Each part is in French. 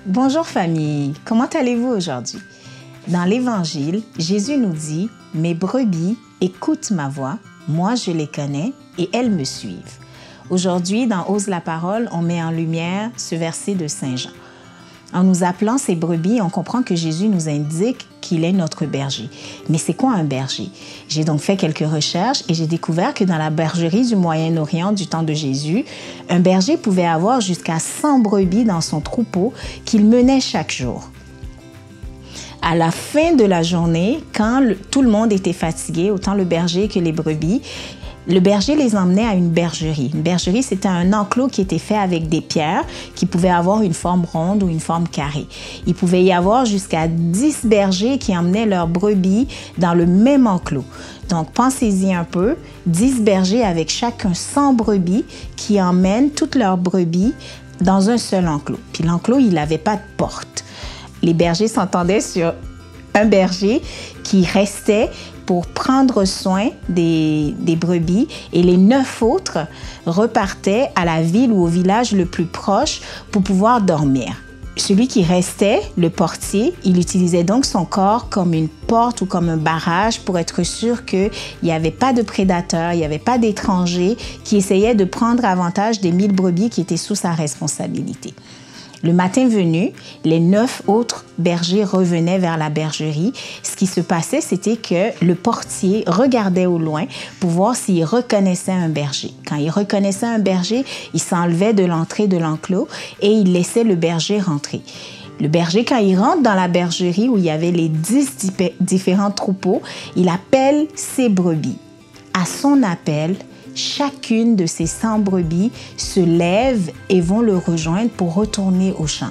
Bonjour famille, comment allez-vous aujourd'hui? Dans l'Évangile, Jésus nous dit « Mes brebis écoutent ma voix, moi je les connais et elles me suivent ». Aujourd'hui, dans Ose la parole, on met en lumière ce verset de Saint Jean. En nous appelant ces brebis, on comprend que Jésus nous indique qu'il est notre berger. Mais c'est quoi un berger? J'ai donc fait quelques recherches et j'ai découvert que dans la bergerie du Moyen-Orient du temps de Jésus, un berger pouvait avoir jusqu'à 100 brebis dans son troupeau qu'il menait chaque jour. À la fin de la journée, quand tout le monde était fatigué, autant le berger que les brebis, le berger les emmenait à une bergerie. Une bergerie, c'était un enclos qui était fait avec des pierres qui pouvaient avoir une forme ronde ou une forme carrée. Il pouvait y avoir jusqu'à 10 bergers qui emmenaient leurs brebis dans le même enclos. Donc, pensez-y un peu, 10 bergers avec chacun 100 brebis qui emmènent toutes leurs brebis dans un seul enclos. Puis l'enclos, il n'avait pas de porte. Les bergers s'entendaient sur un berger qui restait pour prendre soin des brebis et les 9 autres repartaient à la ville ou au village le plus proche pour pouvoir dormir. Celui qui restait, le portier, il utilisait donc son corps comme une porte ou comme un barrage pour être sûr qu'il n'y avait pas de prédateurs, il n'y avait pas d'étrangers qui essayaient de prendre avantage des 1000 brebis qui étaient sous sa responsabilité. Le matin venu, les 9 autres bergers revenaient vers la bergerie. Ce qui se passait, c'était que le portier regardait au loin pour voir s'il reconnaissait un berger. Quand il reconnaissait un berger, il s'enlevait de l'entrée de l'enclos et il laissait le berger rentrer. Le berger, quand il rentre dans la bergerie où il y avait les 10 différents troupeaux, il appelle ses brebis. À son appel, chacune de ces 100 brebis se lèvent et vont le rejoindre pour retourner au champ.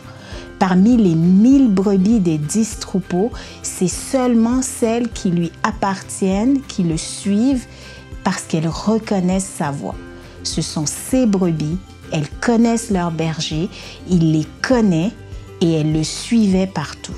Parmi les 1000 brebis des 10 troupeaux, c'est seulement celles qui lui appartiennent, qui le suivent parce qu'elles reconnaissent sa voix. Ce sont ses brebis, elles connaissent leur berger, il les connaît et elles le suivaient partout.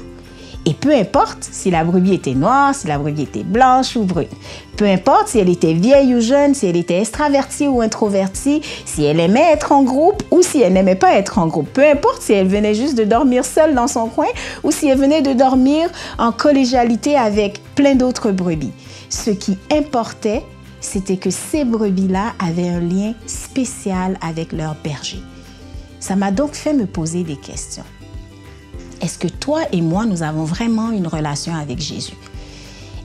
Et peu importe si la brebis était noire, si la brebis était blanche ou brune. Peu importe si elle était vieille ou jeune, si elle était extravertie ou introvertie, si elle aimait être en groupe ou si elle n'aimait pas être en groupe. Peu importe si elle venait juste de dormir seule dans son coin ou si elle venait de dormir en collégialité avec plein d'autres brebis. Ce qui importait, c'était que ces brebis-là avaient un lien spécial avec leur berger. Ça m'a donc fait me poser des questions. Est-ce que toi et moi, nous avons vraiment une relation avec Jésus?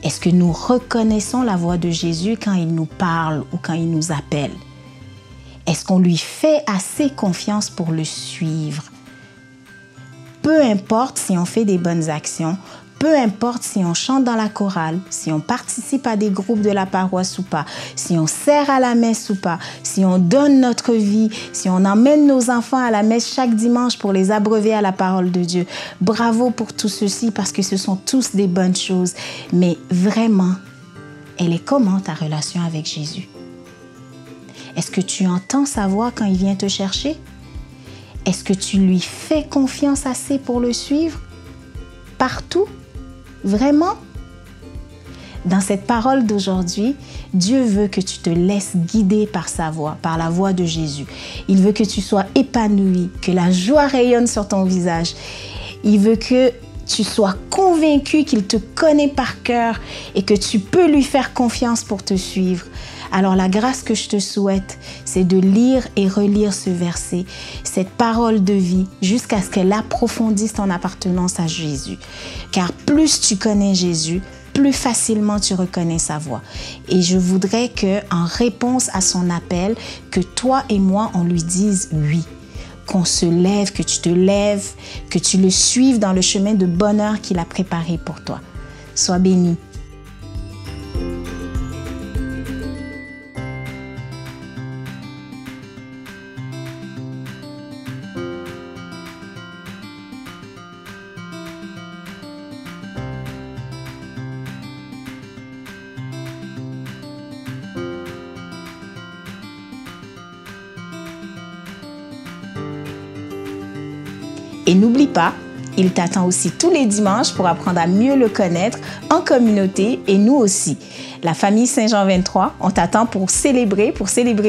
Est-ce que nous reconnaissons la voix de Jésus quand il nous parle ou quand il nous appelle? Est-ce qu'on lui fait assez confiance pour le suivre? Peu importe si on fait des bonnes actions, peu importe si on chante dans la chorale, si on participe à des groupes de la paroisse ou pas, si on sert à la messe ou pas, si on donne notre vie, si on emmène nos enfants à la messe chaque dimanche pour les abreuver à la parole de Dieu. Bravo pour tout ceci parce que ce sont tous des bonnes choses. Mais vraiment, elle est comment ta relation avec Jésus? Est-ce que tu entends sa voix quand il vient te chercher? Est-ce que tu lui fais confiance assez pour le suivre? Partout? Vraiment? Dans cette parole d'aujourd'hui, Dieu veut que tu te laisses guider par sa voix, par la voix de Jésus. Il veut que tu sois épanoui, que la joie rayonne sur ton visage. Il veut que tu sois convaincu qu'il te connaît par cœur et que tu peux lui faire confiance pour te suivre. Alors la grâce que je te souhaite, c'est de lire et relire ce verset, cette parole de vie, jusqu'à ce qu'elle approfondisse ton appartenance à Jésus. Car plus tu connais Jésus, plus facilement tu reconnais sa voix. Et je voudrais qu'en réponse à son appel, que toi et moi, on lui dise oui. Qu'on se lève, que tu te lèves, que tu le suives dans le chemin de bonheur qu'il a préparé pour toi. Sois béni. Et n'oublie pas, il t'attend aussi tous les dimanches pour apprendre à mieux le connaître en communauté et nous aussi. La famille Saint-Jean 23, on t'attend pour célébrer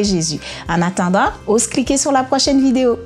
Jésus. En attendant, ose cliquer sur la prochaine vidéo.